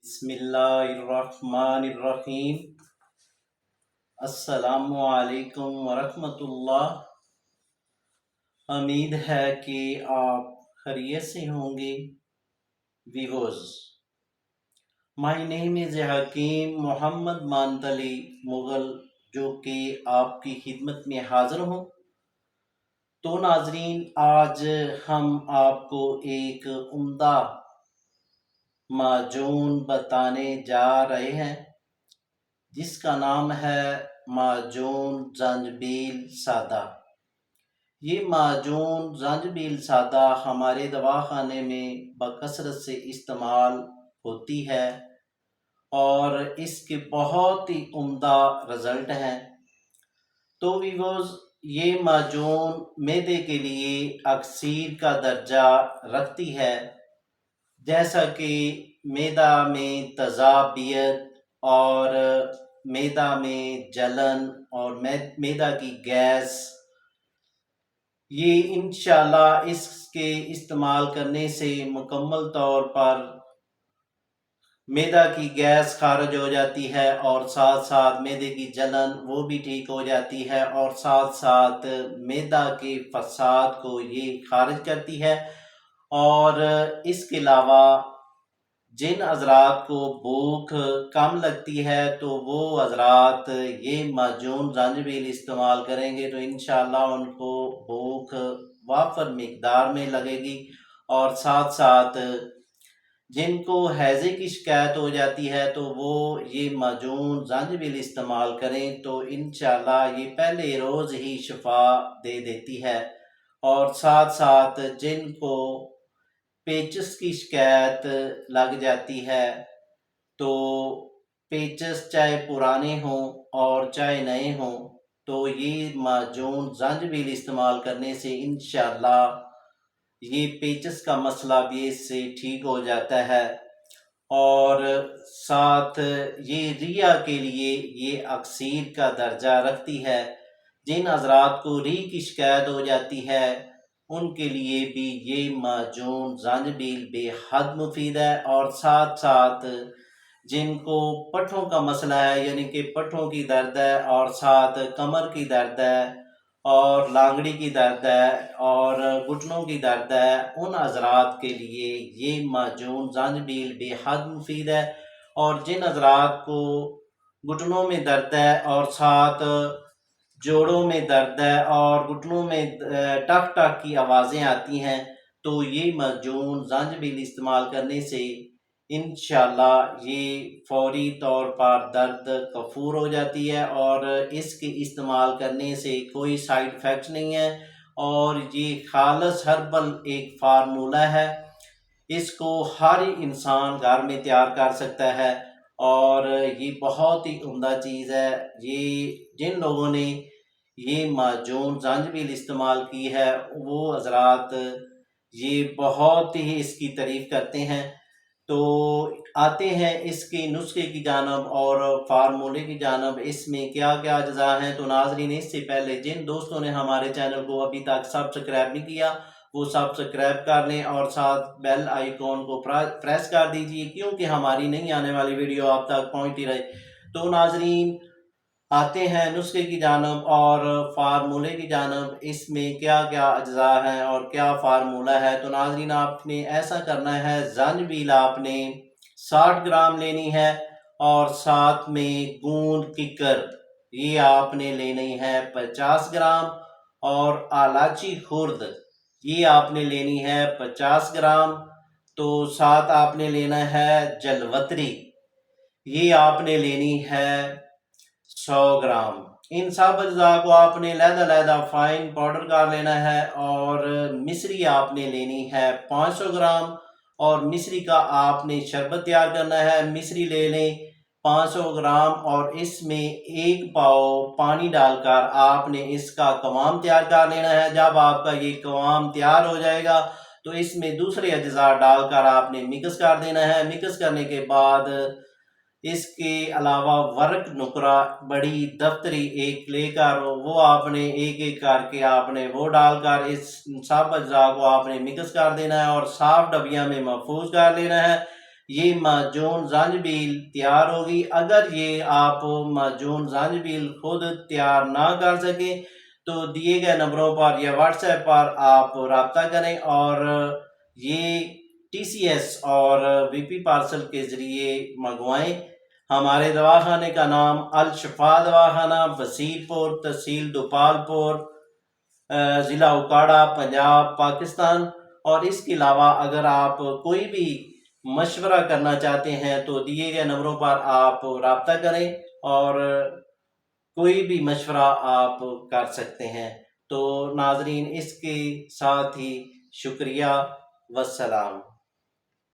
بسم اللہ الرحمن الرحیم۔ السلام علیکم ورحمۃ اللہ۔ امید ہے کہ آپ خیریت سے ہوں گے۔ ویورز، مائی نیم از حکیم محمد مانتلی مغل، جو کہ آپ کی خدمت میں حاضر ہوں۔ تو ناظرین، آج ہم آپ کو ایک عمدہ معجون بتانے جا رہے ہیں جس کا نام ہے معجون زنجبیل سادہ۔ یہ معجون زنجبیل سادہ ہمارے دواخانے میں بکثرت سے استعمال ہوتی ہے اور اس کے بہت ہی عمدہ رزلٹ ہیں۔ تو ویورز، یہ معجون معدے کے لیے اکسیر کا درجہ رکھتی ہے، جیسا کہ معدہ میں تذابیت اور معدہ میں جلن اور معدہ کی گیس، یہ انشاءاللہ اس کے استعمال کرنے سے مکمل طور پر معدہ کی گیس خارج ہو جاتی ہے، اور ساتھ ساتھ معدے کی جلن وہ بھی ٹھیک ہو جاتی ہے، اور ساتھ ساتھ معدہ کے فساد کو یہ خارج کرتی ہے۔ اور اس کے علاوہ جن حضرات کو بھوک کم لگتی ہے تو وہ حضرات یہ معجون زنجبیل استعمال کریں گے تو انشاءاللہ ان کو بھوک وافر مقدار میں لگے گی۔ اور ساتھ ساتھ جن کو ہیضے کی شکایت ہو جاتی ہے تو وہ یہ معجون زنجبیل استعمال کریں تو انشاءاللہ یہ پہلے روز ہی شفا دے دیتی ہے۔ اور ساتھ ساتھ جن کو پیچس کی شکایت لگ جاتی ہے تو پیچس چاہے پرانے ہوں اور چاہے نئے ہوں تو یہ معجون زنجبیل استعمال کرنے سے انشاءاللہ یہ پیچس کا مسئلہ بھی اس سے ٹھیک ہو جاتا ہے۔ اور ساتھ یہ ریا کے لیے یہ اکسیر کا درجہ رکھتی ہے۔ جن حضرات کو ری کی شکایت ہو جاتی ہے ان کے لیے بھی یہ معجون زنجبیل بے حد مفید ہے۔ اور ساتھ ساتھ جن کو پٹھوں کا مسئلہ ہے، یعنی کہ پٹھوں کی درد ہے اور ساتھ کمر کی درد ہے اور لانگڑی کی درد ہے اور گھٹنوں کی درد ہے، ان حضرات کے لیے یہ معجون زنجبیل بے حد مفید ہے۔ اور جن حضرات کو گھٹنوں میں درد ہے اور ساتھ جوڑوں میں درد ہے اور گھٹنوں میں ٹک ٹک کی آوازیں آتی ہیں تو یہ معجون زنجبیل استعمال کرنے سے انشاءاللہ یہ فوری طور پر درد کفور ہو جاتی ہے، اور اس کے استعمال کرنے سے کوئی سائیڈ ایفیکٹ نہیں ہے، اور یہ خالص ہربل ایک فارمولہ ہے۔ اس کو ہر انسان گھر میں تیار کر سکتا ہے اور یہ بہت ہی عمدہ چیز ہے۔ یہ جن لوگوں نے یہ معجون زنجبیل استعمال کی ہے وہ حضرات یہ بہت ہی اس کی تعریف کرتے ہیں۔ تو آتے ہیں اس کے نسخے کی جانب اور فارمولے کی جانب، اس میں کیا کیا اجزاء ہیں۔ تو ناظرین، اس سے پہلے جن دوستوں نے ہمارے چینل کو ابھی تک سبسکرائب نہیں کیا وہ سبسکرائب کر لیں اور ساتھ بیل آئیکن کو پریس کر دیجئے، کیونکہ ہماری نئی آنے والی ویڈیو آپ تک پہنچتی رہے۔ تو ناظرین، آتے ہیں نسخے کی جانب اور فارمولے کی جانب، اس میں کیا کیا اجزاء ہیں اور کیا فارمولہ ہے۔ تو ناظرین، آپ نے ایسا کرنا ہے، زنجبیل آپ نے 60 گرام لینی ہے اور ساتھ میں گوند ککر یہ آپ نے لینی ہے 50 گرام، اور الائچی خرد یہ آپ نے لینی ہے 50 گرام۔ تو ساتھ آپ نے لینا ہے جلوتری، یہ آپ نے لینی ہے 100 گرام۔ ان سب اجزاء کو آپ نے علیحدہ فائن پاؤڈر کر لینا ہے، اور مصری آپ نے لینی ہے 500 گرام، اور مصری کا آپ نے شربت تیار کرنا ہے۔ مصری لے لیں 500 گرام اور اس میں 1 پاؤ پانی ڈال کر آپ نے اس کا قوام تیار کر لینا ہے۔ جب آپ کا یہ قوام تیار ہو جائے گا تو اس میں دوسرے اجزاء ڈال کر آپ نے مکس کر دینا ہے۔ مکس کرنے کے بعد اس کے علاوہ ورق نقرہ بڑی دفتری ایک لے کر وہ آپ نے ایک ایک کر کے آپ نے وہ ڈال کر اس سب اجزاء کو آپ نے مکس کر دینا ہے اور صاف ڈبیاں میں محفوظ کر لینا ہے۔ یہ معجون زنجبیل تیار ہوگی۔ اگر یہ آپ معجون زنجبیل خود تیار نہ کر سکیں تو دیے گئے نمبروں پر یا واٹس ایپ پر آپ رابطہ کریں اور یہ TCS اور VP پارسل کے ذریعے منگوائیں۔ ہمارے دواخانے کا نام الشفا دواخانہ، بصیر پور، تحصیل دوپال پور، ضلع اوکاڑا، پنجاب، پاکستان۔ اور اس کے علاوہ اگر آپ کوئی بھی مشورہ کرنا چاہتے ہیں تو دیے گئے نمبروں پر آپ رابطہ کریں اور کوئی بھی مشورہ آپ کر سکتے ہیں۔ تو ناظرین، اس کے ساتھ ہی شکریہ، والسلام۔